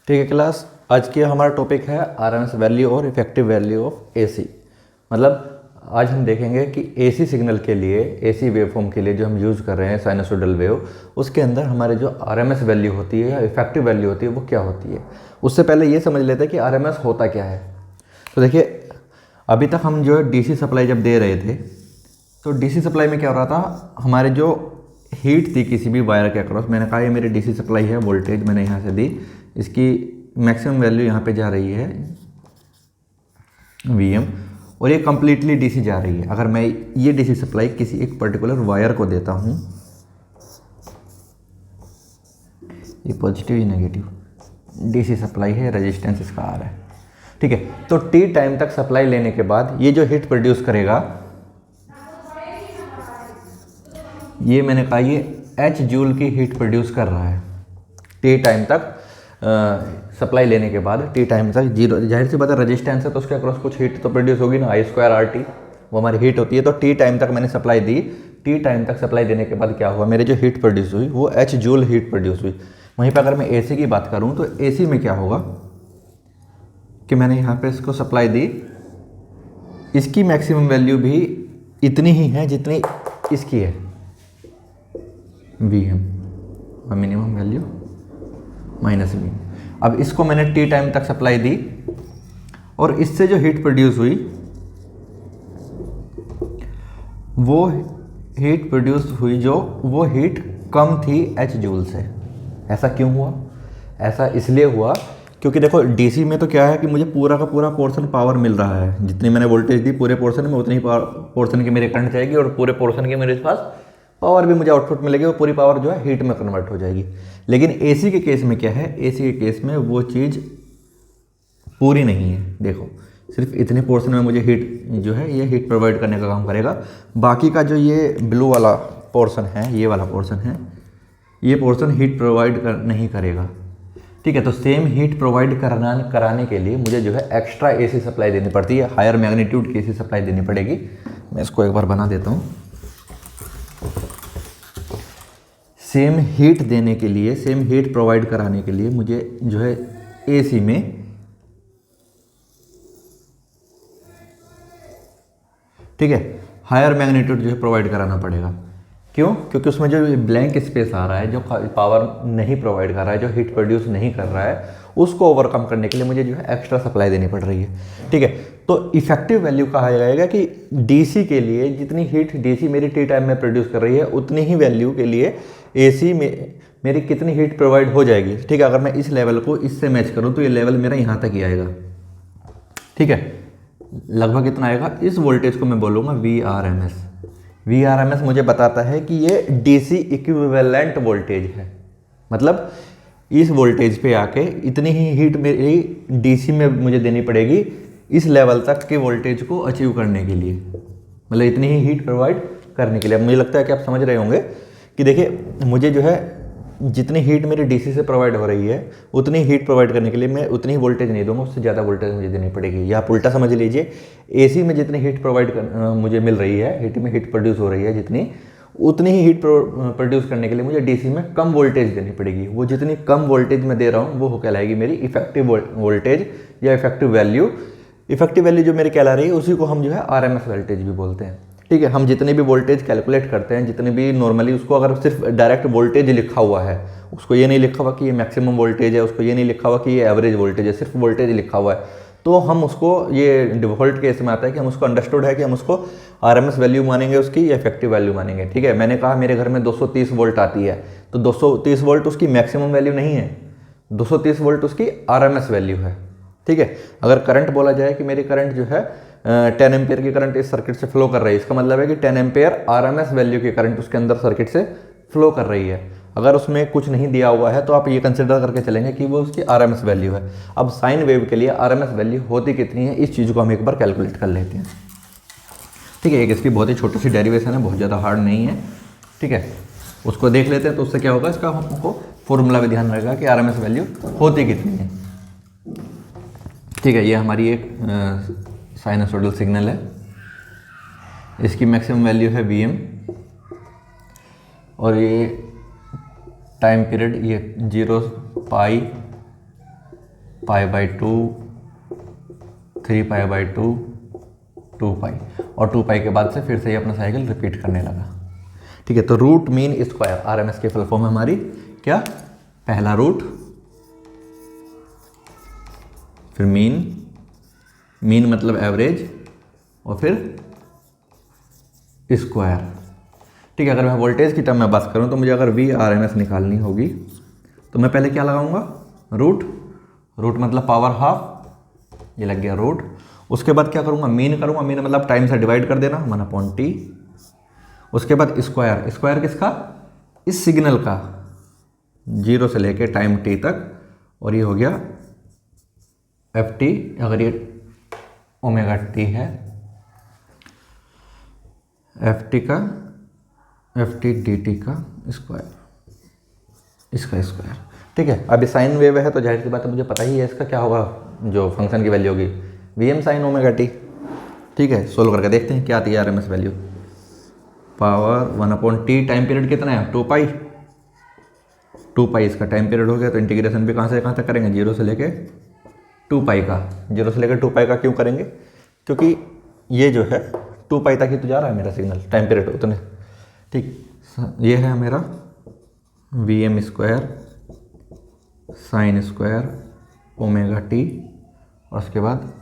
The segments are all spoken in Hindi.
ठीक है क्लास, आज के हमारा टॉपिक है आरएमएस वैल्यू और इफेक्टिव वैल्यू ऑफ एसी। मतलब आज हम देखेंगे कि एसी सिग्नल के लिए, एसी वेवफॉर्म के लिए जो हम यूज़ कर रहे हैं साइनसोइडल वेव, उसके अंदर हमारे जो आरएमएस वैल्यू होती है या इफेक्टिव वैल्यू होती है वो क्या होती है। उससे पहले ये समझ लेते हैं कि आरएमएस होता क्या है। तो देखिए, अभी तक हम जो है डीसी सप्लाई जब दे रहे थे तो डीसी सप्लाई में क्या हो रहा था, हमारे जो हीट थी किसी भी वायर के अक्रॉस, मैंने कहा ये मेरी डीसी सप्लाई है, वोल्टेज मैंने यहाँ से दी, इसकी मैक्सिमम वैल्यू यहाँ पे जा रही है Vm, और ये कम्प्लीटली डीसी जा रही है। अगर मैं ये डीसी सप्लाई किसी एक पर्टिकुलर वायर को देता हूँ, ये पॉजिटिव या नेगेटिव डीसी सप्लाई है, रेजिस्टेंस इसका आ रहा है, ठीक है। तो टी टाइम तक सप्लाई लेने के बाद ये जो हीट प्रोड्यूस करेगा, ये मैंने कहा ये एच जूल की हीट प्रोड्यूस कर रहा है टी टाइम तक। सप्लाई लेने के बाद टी टाइम तक जीरो, जाहिर सी बात है रेजिस्टेंस है तो उसके अक्रॉस कुछ हीट तो प्रोड्यूस होगी ना, I²RT वो हमारी हीट होती है। तो टी टाइम तक मैंने सप्लाई दी, टी टाइम तक सप्लाई देने के बाद क्या हुआ, मेरी जो हीट प्रोड्यूस हुई वो एच जूल हीट प्रोड्यूस हुई। वहीं पर अगर मैं एसी की बात करूँ तो एसी में क्या होगा कि मैंने यहाँ पे इसको सप्लाई दी, इसकी मैक्सिमम वैल्यू भी इतनी ही है जितनी इसकी है Vm, और मिनिमम वैल्यू -Vm। अब इसको मैंने टी टाइम तक सप्लाई दी और इससे जो हीट प्रोड्यूस हुई वो हीट प्रोड्यूस हुई जो वो हीट कम थी एच जूल से। ऐसा क्यों हुआ? ऐसा इसलिए हुआ क्योंकि देखो डीसी में तो क्या है कि मुझे पूरा का पूरा पोर्शन पावर मिल रहा है, जितनी मैंने वोल्टेज दी पूरे पोर्शन में उतनी पोर्शन की मेरे करंट जाएगी और पूरे पोर्शन की मेरे पास पावर भी मुझे आउटपुट मिलेगी, वो पूरी पावर जो है हीट में कन्वर्ट हो जाएगी। लेकिन एसी के केस में क्या है, एसी के केस में वो चीज़ पूरी नहीं है। देखो सिर्फ इतने पोर्शन में मुझे हीट जो है ये हीट प्रोवाइड करने का काम करेगा, बाकी का जो ये ब्लू वाला पोर्शन है, ये वाला पोर्शन है, ये पोर्शन हीट प्रोवाइड नहीं करेगा, ठीक है। तो सेम हीट प्रोवाइड कराने के लिए मुझे जो है एक्स्ट्रा एसी सप्लाई देनी पड़ती है, हायर मैग्नीट्यूड की एसी सप्लाई देनी पड़ेगी। मैं इसको एक बार बना देता हूँ। सेम हीट देने के लिए, सेम हीट प्रोवाइड कराने के लिए मुझे जो है एसी में ठीक है हायर मैग्नीट्यूड जो है प्रोवाइड कराना पड़ेगा। क्यों? क्योंकि उसमें जो ब्लैंक स्पेस आ रहा है, जो पावर नहीं प्रोवाइड कर रहा है, जो हीट प्रोड्यूस नहीं कर रहा है, उसको ओवरकम करने के लिए मुझे जो है एक्स्ट्रा सप्लाई देनी पड़ रही है, ठीक है। तो इफेक्टिव वैल्यू कहा जाएगा कि डीसी के लिए जितनी हीट डीसी मेरी टी टाइम में प्रोड्यूस कर रही है उतनी ही वैल्यू के लिए एसी में मेरी कितनी हीट प्रोवाइड हो जाएगी, ठीक है। अगर मैं इस लेवल को इससे मैच करूँ तो ये लेवल मेरा यहाँ तक ही आएगा, ठीक है। लगभग इतना आएगा। इस वोल्टेज को मैं बोलूँगा VRMS। VRMS मुझे बताता है कि ये डीसी इक्विवेलेंट वोल्टेज है, मतलब इस वोल्टेज पे आके इतनी ही हीट मेरी डीसी में मुझे देनी पड़ेगी इस लेवल तक के वोल्टेज को अचीव करने के लिए, मतलब इतनी ही हीट प्रोवाइड करने के लिए। अब मुझे लगता है कि आप समझ रहे होंगे कि देखिए मुझे जो है जितनी हीट मेरी डीसी से प्रोवाइड हो रही है उतनी हीट प्रोवाइड करने के लिए मैं उतनी ही वोल्टेज नहीं दूंगा, उससे ज़्यादा वोल्टेज मुझे देनी पड़ेगी। या आप उल्टा समझ लीजिए, एसी में जितनी हीट प्रोवाइड मुझे मिल रही है, हीट में हीट प्रोड्यूस हो रही है जितनी, उतनी ही हीट प्रोड्यूस करने के लिए मुझे डीसी में कम वोल्टेज देनी पड़ेगी। वो जितनी कम वोल्टेज मैं दे रहा हूँ वो कहलाएगी मेरी इफेक्टिव वोल्टेज या इफेक्टिव वैल्यू। इफेक्टिव वैल्यू जो मेरी कहला रही है उसी को हम जो है आरएमएस वोल्टेज भी बोलते हैं, ठीक है। हम जितने भी वोल्टेज कैलकुलेट करते हैं, जितने भी नॉर्मली, उसको अगर सिर्फ डायरेक्ट वोल्टेज लिखा हुआ है, उसको ये नहीं लिखा हुआ कि ये मैक्सिमम वोल्टेज है, उसको ये नहीं लिखा हुआ कि ये एवरेज वोल्टेज है, सिर्फ वोल्टेज लिखा हुआ है, तो हम उसको, ये डिफ़ॉल्ट केस में आता है कि हम उसको अंडरस्टूड है कि हम उसको आरएमएस वैल्यू मानेंगे उसकी या इफेक्टिव वैल्यू मानेंगे, ठीक है। मैंने कहा मेरे घर में 230 वोल्ट आती है, तो 230 वोल्ट उसकी मैक्सिमम वैल्यू नहीं है, 230 वोल्ट उसकी आरएमएस वैल्यू है, ठीक है। अगर करंट बोला जाए कि मेरी करंट जो है 10 एम्पेयर की करंट इस सर्किट से फ्लो कर रही है, इसका मतलब है कि 10 एम्पेयर आरएमएस वैल्यू की करंट उसके अंदर सर्किट से फ्लो कर रही है। अगर उसमें कुछ नहीं दिया हुआ है तो आप ये कंसिडर करके चलेंगे कि वो उसकी आरएमएस वैल्यू है। अब साइन वेव के लिए आरएमएस वैल्यू होती कितनी है, इस चीज़ को हम एक बार कैलकुलेट कर लेते हैं, ठीक है। एक इसकी बहुत ही छोटी सी डेरिवेशन है, बहुत ज़्यादा हार्ड नहीं है, ठीक है। उसको देख लेते हैं तो उससे क्या होगा, इसका हमको फॉर्मूला भी ध्यान रहेगा कि आरएमएस वैल्यू होती कितनी है, ठीक है। ये हमारी एक साइनसोइडल सिग्नल है, इसकी मैक्सिमम वैल्यू है Vm और ये टाइम पीरियड ये 0 pi pi by two, 3 pi by two, 2 pi, और 2 पाई के बाद से फिर से ये अपना साइकिल रिपीट करने लगा। ठीक है, तो रूट मीन स्क्वायर, आरएमएस की फुल फॉर्म है हमारी क्या, पहला रूट, फिर मीन, मीन मतलब एवरेज, और फिर स्क्वायर। ठीक है, अगर मैं वोल्टेज की टर्म में बात करूं तो मुझे अगर वी आर एम एस निकालनी होगी तो मैं पहले क्या लगाऊंगा, रूट, रूट मतलब पावर हाफ, ये लग गया रूट। उसके बाद क्या करूंगा, मीन करूंगा, मीन मतलब टाइम से डिवाइड कर देना, 1/t। उसके बाद स्क्वायर, स्क्वायर किसका, इस सिग्नल का, 0 से लेके टाइम t तक, और ये हो गया ft, अगर ये ओमेगा t है, ft का, ft dt का स्क्वायर, इसका स्क्वायर। ठीक है, अभी साइन वेव है तो जाहिर सी बात है मुझे पता ही है इसका क्या होगा, जो फंक्शन की वैल्यू होगी Vm साइन ओमेगा t। ठीक है, सोल्व करके देखते हैं क्या आती है RMS value. Power 1/t, time period कितना है, 2 पाई, 2 पाई इसका टाइम पीरियड हो गया, तो इंटीग्रेशन भी कहाँ से कहाँ तक करेंगे, 0 से लेके 2 पाई का, 0 से लेकर 2 पाई का क्यों करेंगे, क्योंकि ये जो है 2 पाई तक ही तो जा रहा है मेरा सिग्नल, टाइम पीरियड उतने। ठीक, ये है मेरा Vm square sine square omega T, और उसके बाद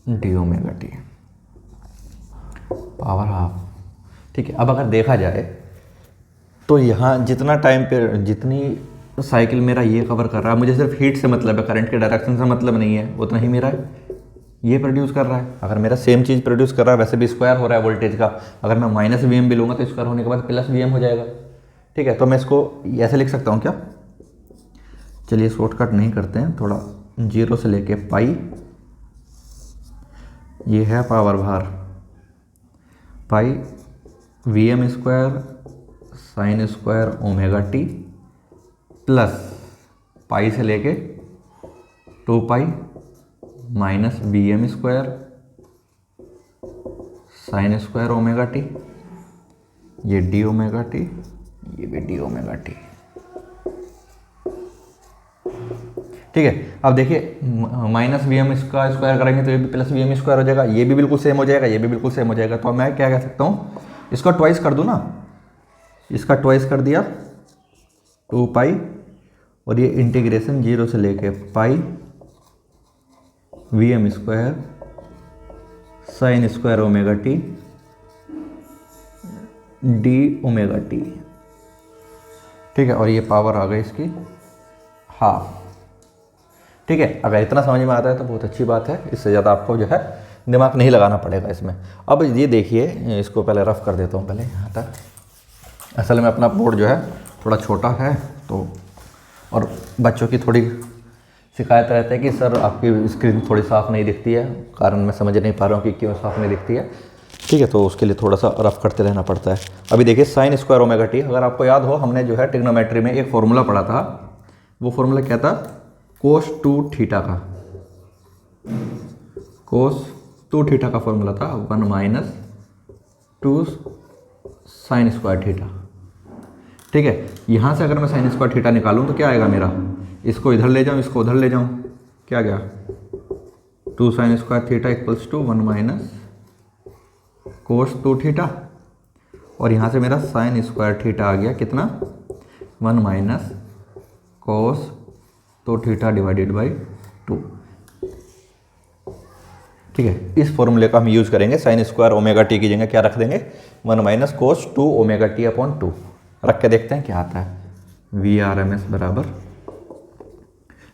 D omega T, power half. ठीक है, अब अगर देखा जाए तो यहाँ जितना टाइम पे, जितनी साइकिल मेरा ये कवर कर रहा है, मुझे सिर्फ हीट से मतलब है, करंट के डायरेक्शन से मतलब नहीं है, उतना ही मेरा ये प्रोड्यूस कर रहा है। अगर मेरा सेम चीज़ प्रोड्यूस कर रहा है, वैसे भी स्क्वायर हो रहा है वोल्टेज का, अगर मैं माइनस वी एम भी लूँगा तो स्क्वायर होने के बाद प्लस वी एम हो जाएगा। ठीक है, तो मैं इसको ऐसे लिख सकता हूँ क्या, चलिए शॉर्टकट नहीं करते हैं, थोड़ा 0 से लेके पाई, ये है पावर भार, pi v M square sine square omega t, plus pi से लेके 2 pi minus b m square sine square omega t, ये डी ओमेगा टी, ये भी डी ओमेगा टी। ठीक है, अब देखिए माइनस वी एम का स्क्वायर करेंगे तो ये भी प्लस वी एम स्क्वायर हो जाएगा, ये भी बिल्कुल सेम हो जाएगा, ये भी बिल्कुल सेम हो जाएगा। तो मैं क्या कह सकता हूँ, इसका ट्वाइस कर दूँ ना, इसका ट्वाइस कर दिया 2 पाई, और ये इंटीग्रेशन 0 से लेके pi v M square sine square omega t d omega t. ठीक है, और ये पावर आ गई इसकी हाफ। ठीक है, अगर इतना समझ में आता है तो बहुत अच्छी बात है, इससे ज़्यादा आपको जो है दिमाग नहीं लगाना पड़ेगा इसमें। अब ये देखिए, इसको पहले रफ कर देता हूँ पहले यहाँ तक। असल में अपना बोर्ड जो है थोड़ा छोटा है, तो और बच्चों की थोड़ी शिकायत रहती है कि सर आपकी स्क्रीन थोड़ी साफ़ नहीं दिखती है, कारण मैं समझ नहीं पा रहा हूँ कि क्यों साफ़ नहीं दिखती है। ठीक है, तो उसके लिए थोड़ा सा रफ करते रहना पड़ता है। अभी देखिए साइन स्क्वायर ओमेगा टी, अगर आपको याद हो हमने जो है ट्रिग्नोमेट्री में एक फॉर्मूला पढ़ा था, वो फॉर्मूला क्या था, कोस 2 थीटा का, कोस 2 थीटा का फॉर्मूला था 1 माइनस 2 साइन स्क्वायर थीटा। ठीक है, यहाँ से अगर मैं साइन स्क्वायर थीटा निकालूँ तो क्या आएगा मेरा, इसको इधर ले जाऊँ, इसको उधर ले जाऊँ, क्या गया 2 sine square theta equals to 1 minus cos 2 theta, और यहाँ से मेरा साइन स्क्वायर थीटा आ गया कितना, 1 minus cos 2 theta divided by 2। ठीक है, इस फॉर्मूले का हम यूज़ करेंगे, साइन स्क्वायर ओमेगा टी की जगह क्या रख देंगे, 1 minus cos 2 omega T upon 2 रख के देखते हैं क्या आता है। वी आर एम एस बराबर,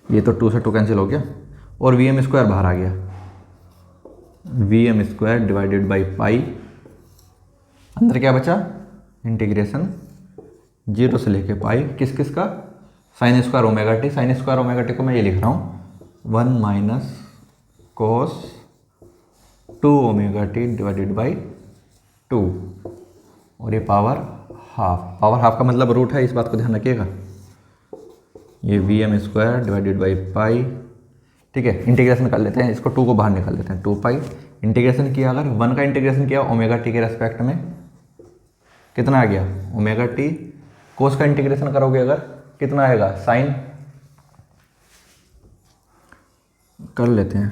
ये तो 2 से 2 कैंसिल हो गया, और वी एम स्क्वायर बाहर आ गया, V M square divided by pi, अंदर क्या बचा, इंटीग्रेशन 0 से लेके पाई किस किस का, sign square omega T, sign square omega T को मैं ये लिख रहा हूँ 1 minus cos 2 omega T divided by 2, और ये पावर हाफ, पावर हाफ का मतलब रूट है, इस बात को ध्यान रखिएगा। ये V M square divided by pi. ठीक है, इंटीग्रेशन कर लेते हैं, इसको 2 को बाहर निकाल लेते हैं, 2 पाई इंटीग्रेशन किया, अगर 1 का इंटीग्रेशन किया ओमेगा टी के रेस्पेक्ट में कितना आ गया ओमेगा टी, कोस का इंटीग्रेशन करोगे अगर कितना आएगा साइन कर लेते हैं।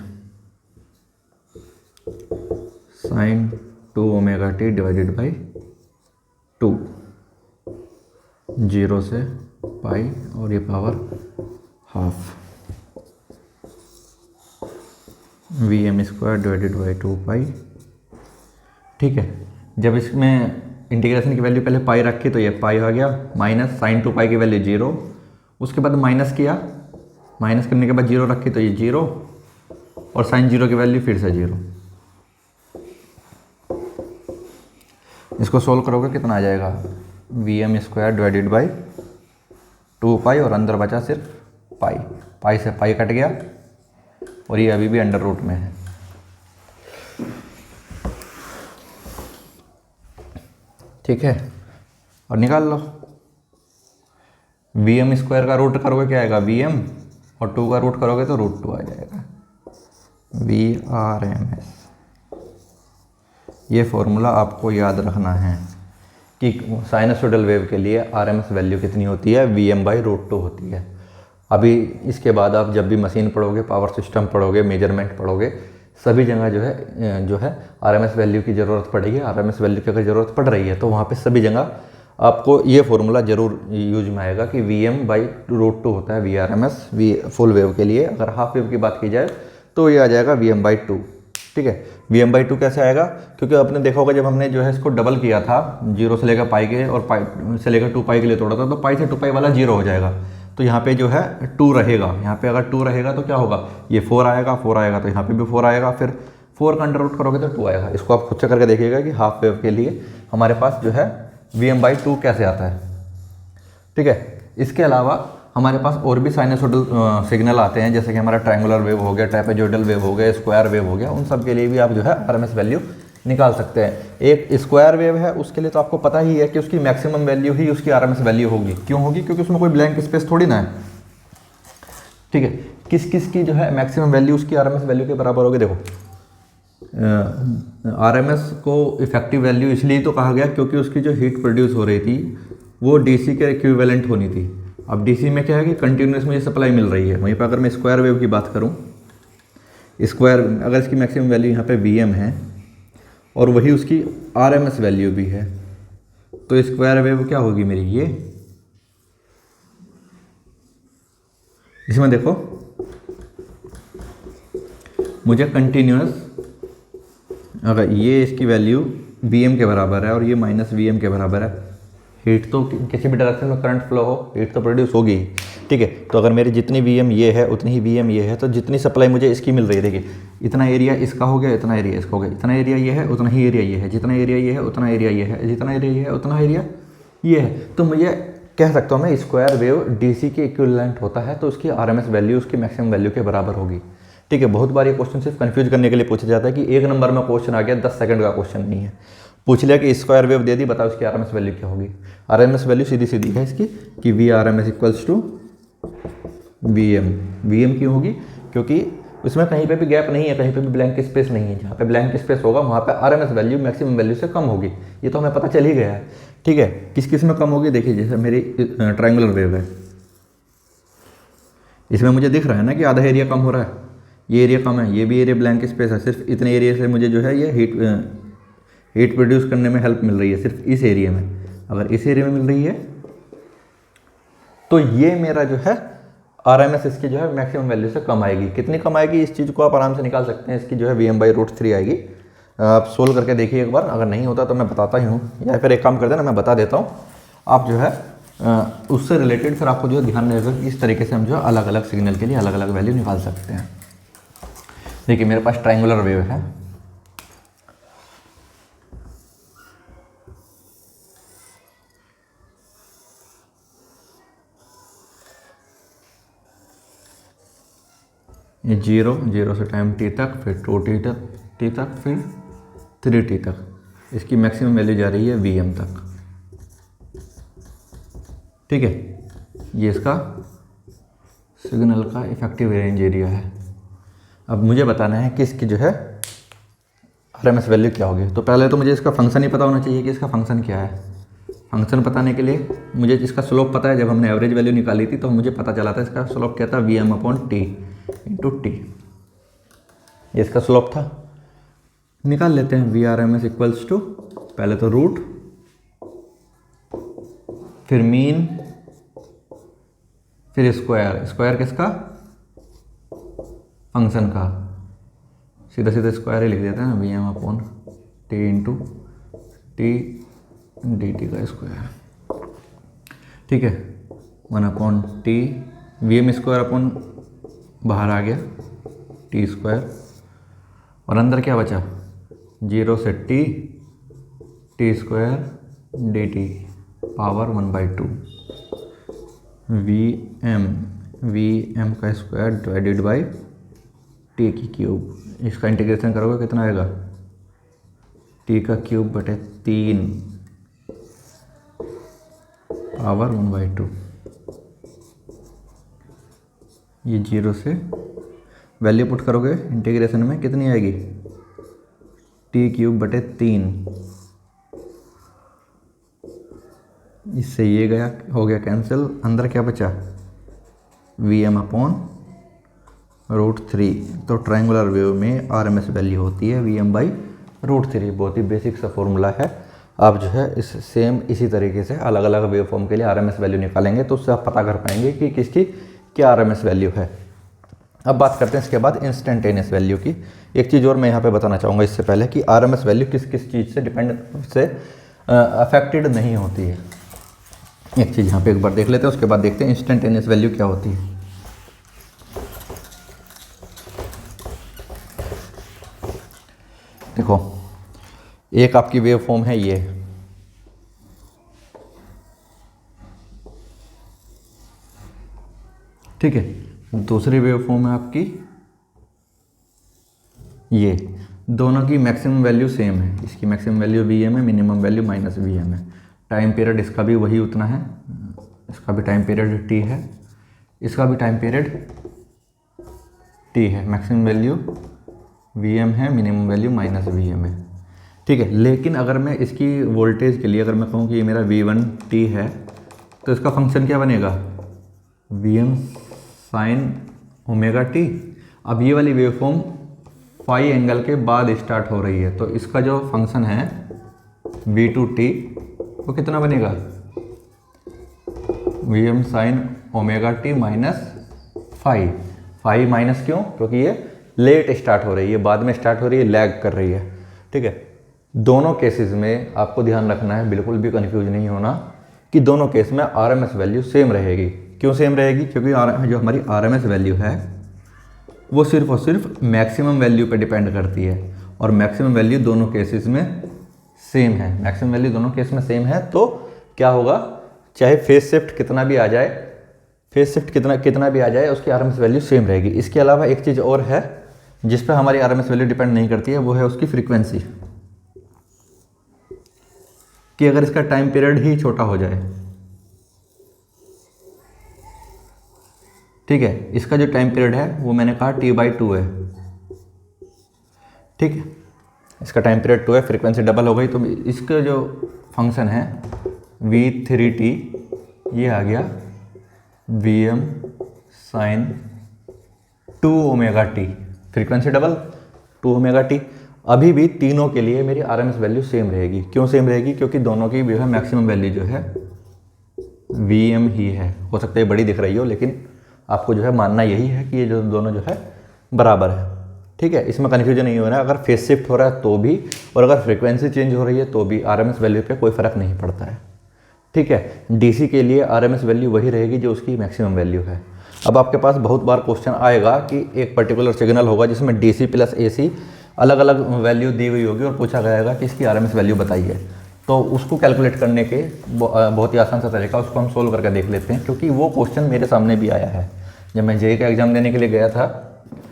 Sine 2 omega T divided by 2, 0 से पाई और ये power half Vm² divided by 2 pi. ठीक है, जब इसमें इंटीग्रेशन की वैल्यू पहले पाई रखी तो ये पाई आ गया, माइनस साइन 2 पाई की वैल्यू 0, उसके बाद माइनस किया, माइनस करने के बाद 0 रखी तो ये 0 और साइन 0 की वैल्यू फिर से 0। इसको सोल्व करोगे कितना आ जाएगा, Vm² डिवाइडेड बाई 2 पाई और अंदर बचा सिर्फ पाई, पाई से पाई कट गया और ये अभी भी अंडर रूट में है। ठीक है, और निकाल लो। Vm² का रूट करोगे क्या आएगा Vm, और 2 का रूट करोगे तो √2 आ जाएगा। Vrms, ये फॉर्मूला आपको याद रखना है कि साइनसोइडल वेव के लिए RMS वैल्यू कितनी होती है, Vm/√2 होती है। अभी इसके बाद आप जब भी मशीन पढ़ोगे, पावर सिस्टम पढ़ोगे, मेजरमेंट पढ़ोगे, सभी जगह जो है RMS वैल्यू की ज़रूरत पड़ेगी। RMS वैल्यू की अगर ज़रूरत पड़ रही है तो वहाँ पे सभी जगह आपको ये फॉर्मूला ज़रूर यूज में आएगा कि Vm/√2 होता है Vrms फुल वेव के लिए। अगर हाफ वेव की बात की जाए तो ये आ जाएगा Vm/2। ठीक है, Vm/2 कैसे आएगा, क्योंकि आपने देखा होगा जब हमने जो है इसको डबल किया था, 0 से लेकर पाई के और पाई से लेकर 2 पाई के लिए तोड़ा था, तो पाई से 2 पाई वाला 0 हो जाएगा। तो यहाँ पे जो है 2 रहेगा, यहाँ पे अगर 2 रहेगा तो क्या होगा, ये 4 आएगा, 4 आएगा तो यहाँ पे भी 4 आएगा, फिर 4 का अंडर रूट करोगे तो 2 आएगा। इसको आप खुद से करके देखिएगा कि हाफ वेव के लिए हमारे पास जो है Vm/2 कैसे आता है। ठीक है, इसके अलावा हमारे पास और भी साइनसोइडल सिग्नल आते हैं, जैसे कि हमारा ट्रायंगुलर वेव हो गया, ट्रेपेजोइडल वेव हो गया, स्क्वायर वेव हो गया, उन सब के लिए भी आप जो है RMS वैल्यू निकाल सकते हैं। एक स्क्वायर वेव है, उसके लिए तो आपको पता ही है कि उसकी मैक्सिमम वैल्यू ही उसकी RMS वैल्यू होगी। क्यों होगी, क्योंकि उसमें कोई ब्लैंक स्पेस थोड़ी ना है। ठीक है, किस किस की जो है मैक्सिमम वैल्यू उसकी RMS वैल्यू के बराबर होगी। देखो RMS को इफेक्टिव वैल्यू इसलिए तो कहा गया क्योंकि उसकी जो हीट प्रोड्यूस हो रही थी वो DC के इक्विवेलेंट होनी थी। अब DC में क्या है कि कंटिन्यूस मुझे सप्लाई मिल रही है। वहीं पर अगर मैं स्क्वायर वेव की बात करूं, स्क्वायर अगर इसकी मैक्सिमम वैल्यू यहाँ पे Vm है और वही उसकी RMS वैल्यू भी है, तो स्क्वायर वेव क्या होगी मेरी, ये इसमें देखो मुझे कंटिन्यूस, अगर ये इसकी वैल्यू Vm के बराबर है और ये -Vm के बराबर है, हीट तो किसी भी डायरेक्शन में करंट फ्लो हो, हीट तो प्रोड्यूस होगी। ठीक है, तो अगर मेरी जितनी Vm ये है उतनी ही Vm ये है, तो जितनी सप्लाई मुझे इसकी मिल रही है, देखिए इतना एरिया इसका हो गया, इतना एरिया इसका हो गया, इतना एरिया ये है, उतना ही एरिया ये है, जितना एरिया ये है उतना एरिया ये है, जितना एरिया ये है उतना एरिया ये है। तो मुझे कह सकता हूँ मैं स्क्वायर वेव DC के इक्विवेलेंट होता है, तो उसकी RMS वैल्यू उसकी मैक्सिमम वैल्यू के बराबर होगी। ठीक है, बहुत बार ये क्वेश्चन सिर्फ कंफ्यूज करने के लिए पूछा जाता है कि 1 नंबर में क्वेश्चन आ गया, 10 सेकंड का क्वेश्चन नहीं है। पूछ लिया कि स्क्वायर वेव दे दी, बताओ इसकी RMS वैल्यू क्या होगी। RMS वैल्यू सीधी सीधी है इसकी कि Vrms = Vm। Vm क्यों होगी, क्योंकि उसमें कहीं पे भी गैप नहीं है, कहीं पे भी ब्लैंक स्पेस नहीं है। जहाँ पे ब्लैंक स्पेस होगा वहाँ पे RMS वैल्यू मैक्सिमम वैल्यू से कम होगी। ये तो हमें पता चल ही गया है। ठीक है, किस किस में कम होगी, देखिए जैसे मेरी ट्रायंगुलर वेव है, इसमें मुझे दिख रहा है ना कि आधा एरिया कम हो रहा है, ये एरिया कम है, ये भी एरिया ब्लैंक स्पेस है। सिर्फ इतने एरिया से मुझे जो है ये हीट प्रोड्यूस करने में हेल्प मिल रही है, सिर्फ इस एरिया में। अगर इस एरिया में मिल रही है तो ये मेरा जो है RMS इसकी जो है मैक्सिमम वैल्यू से कम आएगी। कितनी कम आएगी, इस चीज़ को आप आराम से निकाल सकते हैं। इसकी जो है Vm/√3 आएगी। आप सोल्व करके देखिए एक बार, अगर नहीं होता तो मैं बताता ही हूँ, या फिर एक काम करते हैं ना, मैं बता देता हूँ, आप जो है उससे रिलेटेड फिर आपको जो है ध्यान रहेगा कि इस तरीके से हम जो है अलग अलग सिग्नल के लिए अलग अलग वैल्यू निकाल सकते हैं। देखिए मेरे पास ट्रायंगुलर वेव है, ये 0 से टाइम t तक, फिर 2t तक, फिर 3t तक। इसकी मैक्सिमम वैल्यू जा रही है Vm तक। ठीक है, ये इसका सिग्नल का इफेक्टिव रेंज एरिया है। अब मुझे बताना है कि इसकी जो है RMS वैल्यू क्या होगी। तो पहले तो मुझे इसका फंक्शन ही पता होना चाहिए कि इसका फंक्शन क्या है। फंक्शन बताने के लिए मुझे इसका स्लोप पता है। जब हमने एवरेज वैल्यू निकाली थी तो मुझे पता चला था इसका स्लोप क्या था, Vm/T × T। ये इसका स्लोप था। निकाल लेते हैं V R M S equals to, पहले तो रूट, फिर मीन, फिर स्क्वायर। स्क्वायर किसका? फंक्शन का। सीधा सीधा स्क्वायर ही लिख देते हैं ना, V M upon T into T D T का स्क्वायर। ठीक है, 1/t, V M square upon बाहर आ गया टी स्क्वायर, और अंदर क्या बचा? 0 से T square D T power 1/2 V M का स्क्वायर डिवाइडेड बाई टी की क्यूब। इसका इंटीग्रेशन करोगे कितना आएगा? टी का क्यूब बटे 3 पावर 1/2। ये 0 से वैल्यू पुट करोगे इंटीग्रेशन में, कितनी आएगी? टी क्यूब बटे 3। इससे ये गया, हो गया कैंसिल। अंदर क्या बचा? V M upon √3। तो ट्रायंगुलर वेव में आरएमएस वैल्यू होती है वी एम बाई √3। बहुत ही बेसिक सा फॉर्मूला है। आप जो है इसी तरीके से अलग अलग वेव फॉर्म के लिए आरएमएस वैल्यू निकालेंगे तो उससे आप पता कर पाएंगे कि किसकी क्या आरएमएस वैल्यू है। अब बात करते हैं इसके बाद इंस्टेंटेनियस वैल्यू की। एक चीज़ और मैं यहाँ पे बताना चाहूँगा इससे पहले कि आरएमएस वैल्यू किस किस चीज़ से अफेक्टेड नहीं होती है। एक चीज़ यहाँ पे एक बार देख लेते हैं, उसके बाद देखते हैं इंस्टेंटेनियस वैल्यू क्या होती है। देखो, एक आपकी वेव फॉर्म है ये, ठीक है। दूसरी वेव फॉर्म है आपकी ये। दोनों की मैक्सिमम वैल्यू सेम है। इसकी मैक्सिमम वैल्यू Vm है, मिनिमम वैल्यू -Vm है। टाइम पीरियड इसका भी वही उतना है, इसका भी टाइम पीरियड T है, इसका भी टाइम पीरियड T है। मैक्सिमम वैल्यू Vm है, मिनिमम वैल्यू -Vm है, ठीक है। लेकिन अगर मैं इसकी वोल्टेज के लिए अगर मैं कहूँ कि ये मेरा V1t है तो इसका फंक्शन क्या बनेगा? Vm sin ωt। अब ये वाली वेव फॉर्म फाई एंगल के बाद स्टार्ट हो रही है तो इसका जो फंक्शन है V2t वो कितना बनेगा? Vm sin ωt minus phi. Phi minus क्यों? क्योंकि ये लेट स्टार्ट हो रही है, बाद में स्टार्ट हो रही है, लैग कर रही है, ठीक है। दोनों केसेस में आपको ध्यान रखना है, बिल्कुल भी कंफ्यूज नहीं होना कि दोनों केस में आरएमएस वैल्यू सेम रहेगी। क्यों सेम रहेगी? क्योंकि जो हमारी आरएमएस वैल्यू है वो सिर्फ और सिर्फ मैक्सिमम वैल्यू पे डिपेंड करती है और मैक्सिमम वैल्यू दोनों केसेस में सेम है। मैक्सिमम वैल्यू दोनों केस में सेम है तो क्या होगा? चाहे फेज शिफ्ट कितना भी आ जाए, फेज शिफ्ट कितना भी आ जाए, उसकी आरएमएस वैल्यू सेम रहेगी। इसके अलावा एक चीज़ और है जिस पर हमारी आरएमएस वैल्यू डिपेंड नहीं करती है, वो है उसकी फ्रीक्वेंसी, कि अगर इसका टाइम पीरियड ही छोटा हो जाए, ठीक है। इसका जो टाइम पीरियड है वो मैंने कहा T/2 है, ठीक है। इसका टाइम पीरियड 2 है, फ्रीक्वेंसी डबल हो गई तो इसका जो फंक्शन है V3t ये आ गया Vm sin 2ωt। Frequency double 2ωt। अभी भी तीनों के लिए मेरी आरएमएस वैल्यू सेम रहेगी। क्यों सेम रहेगी? क्योंकि दोनों की जो है मैक्सिमम वैल्यू जो है Vm ही है। हो सकता है बड़ी दिख रही हो लेकिन आपको जो है मानना यही है कि ये जो दोनों जो है बराबर है, ठीक है। इसमें कन्फ्यूजन नहीं हो रहा है। अगर फेज शिफ्ट हो रहा है तो भी और अगर फ्रीक्वेंसी चेंज हो रही है तो भी आरएमएस वैल्यू पे कोई फ़र्क नहीं पड़ता है, ठीक है। डीसी के लिए आरएमएस वैल्यू वही रहेगी जो उसकी मैक्सिमम वैल्यू है। अब आपके पास बहुत बार क्वेश्चन आएगा कि एक पर्टिकुलर सिग्नल होगा जिसमें डीसी प्लस एसी अलग अलग वैल्यू दी हुई होगी और पूछा जाएगा कि इसकी आरएमएस वैल्यू बताइए। तो उसको कैलकुलेट करने के बहुत ही आसान सा तरीका, उसको हम सोल्व करके देख लेते हैं। क्योंकि वो क्वेश्चन मेरे सामने भी आया है जब मैं जेईई का एग्ज़ाम देने के लिए गया था।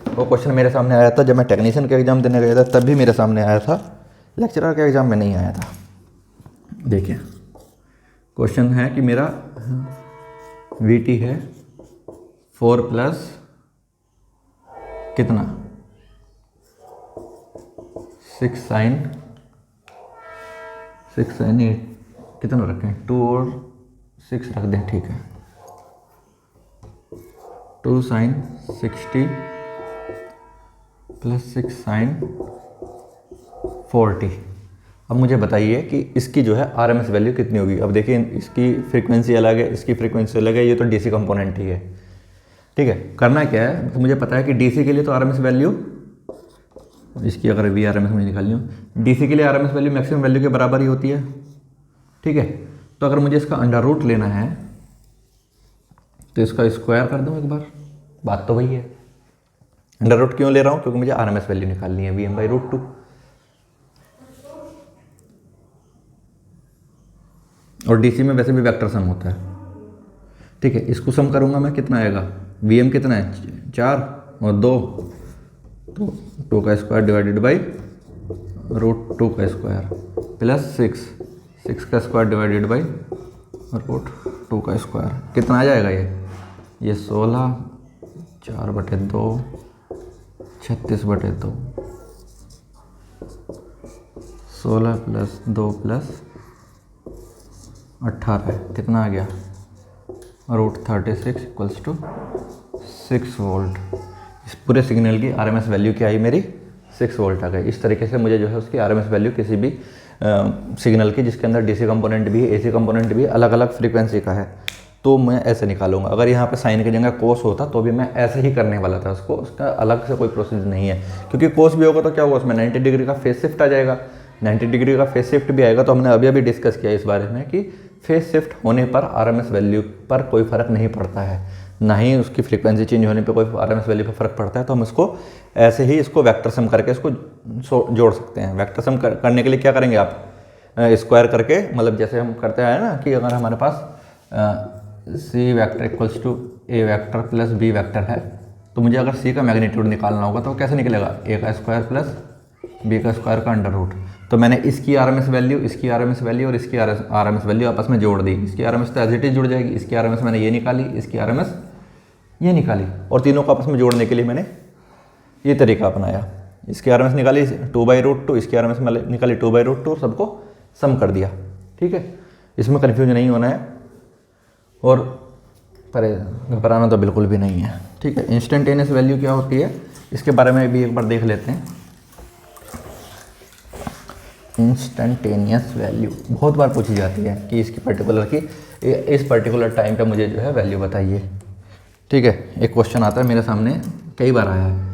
वो क्वेश्चन मेरे सामने आया था जब मैं टेक्नीशियन का एग्ज़ाम देने गया था, तब भी मेरे सामने आया था। लेक्चरर के एग्ज़ाम में नहीं आया था। देखिए क्वेश्चन है कि मेरा VT है 4 प्लस कितना 6 sin 8 कितना रखें? 2 और 6 रख दें, ठीक है। 2 sin 60 प्लस 6 साइन 40। अब मुझे बताइए कि इसकी जो है आरएमएस वैल्यू कितनी होगी। अब देखिए इसकी फ्रीक्वेंसी अलग है, इसकी फ्रीक्वेंसी अलग है, ये तो डीसी कंपोनेंट ही है। ठीक है, करना क्या है, तो मुझे पता है कि डीसी के लिए तो आरएमएस वैल्यू, इसकी अगर वी आर एम एस मुझे निकालनी हो, डीसी के लिए आरएमएस वैल्यू मैक्सिमम वैल्यू के बराबर ही होती है। ठीक है, तो अगर मुझे इसका अंडर रूट लेना है तो इसका स्क्वायर कर दूँ एक बार, बात तो वही है। अंडर रूट क्यों ले रहा हूँ, क्योंकि मुझे आरएमएस वैल्यू निकालनी है वी एम बाई रूट 2। और डीसी में वैसे भी वेक्टर सम होता है। ठीक है, इसको सम करूँगा मैं, कितना आएगा, वी एम कितना है 4 और 2, तो 2 का स्क्वायर डिवाइडेड बाई रूट 2 का स्क्वायर प्लस 6 का स्क्वायर डिवाइडेड बाई रूट 2 का स्क्वायर, कितना आ जाएगा ये 16, 4/2, 36/2, 16 प्लस 2 प्लस 18, कितना आ गया, रूट 36 इक्वल्स टू 6 वोल्ट। इस पूरे सिग्नल की आरएमएस वैल्यू क्या आई मेरी, 6 वोल्ट आ गई। इस तरीके से मुझे जो है उसकी आरएमएस वैल्यू किसी भी सिग्नल की जिसके अंदर डीसी कंपोनेंट भी एसी कंपोनेंट भी अलग अलग फ्रीक्वेंसी का है, तो मैं ऐसे निकालूंगा। अगर यहाँ पे साइन की जगह कोस होता तो भी मैं ऐसे ही करने वाला था उसको, उसका अलग से कोई प्रोसेस नहीं है। क्योंकि कोस भी होगा तो क्या होगा, उसमें 90 डिग्री का फेस शिफ्ट आ जाएगा। 90 डिग्री का फेस शिफ्ट भी आएगा तो हमने अभी डिस्कस किया इस बारे में कि फेस शिफ्ट होने पर आरएमएस वैल्यू पर कोई फ़र्क नहीं पड़ता है, ना ही उसकी फ्रीक्वेंसी चेंज होने पे कोई आरएमएस वैल्यू पर फ़र्क पड़ता है। तो हम इसको ऐसे ही इसको वेक्टर सम करके इसको जोड़ सकते हैं। वेक्टर सम करने के लिए क्या करेंगे आप, स्क्वायर करके, मतलब जैसे हम करते हैं ना कि अगर हमारे पास C vector equals to A vector plus B vector है, तो मुझे अगर सी का मैग्नीट्यूड निकालना होगा तो कैसे निकलेगा, ए का स्क्वायर प्लस बी का स्क्वायर का अंडर रूट। तो मैंने इसकी आरएमएस वैल्यू, इसकी आरएमएस वैल्यू और इसकी आरएमएस वैल्यू आपस में जोड़ दी। इसकी आरएमएस तो एज इट इज जुड़ जाएगी, इसकी आरएमएस मैंने ये निकाली, इसकी आरएमएस ये निकाली, और तीनों को आपस में जोड़ने के लिए मैंने ये तरीका अपनाया। इसकी आरएमएस निकाली 2/√2, इसकी आरएमएस निकाली 2/√2 और सबको सम कर दिया। ठीक है, इसमें कन्फ्यूजन नहीं होना है और घबराना तो बिल्कुल भी नहीं है। ठीक है, इंस्टेंटेनियस वैल्यू क्या होती है इसके बारे में भी एक बार देख लेते हैं। इंस्टेंटेनियस वैल्यू बहुत बार पूछी जाती है कि इसकी पर्टिकुलर की इस पर्टिकुलर टाइम पे मुझे जो है वैल्यू बताइए। ठीक है, एक क्वेश्चन आता है मेरे सामने, कई बार आया है,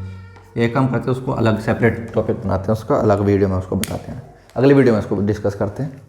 एक काम करते हैं उसको अलग सेपरेट टॉपिक बनाते हैं, उसका अलग वीडियो में उसको बताते हैं, अगली वीडियो में उसको डिस्कस करते हैं।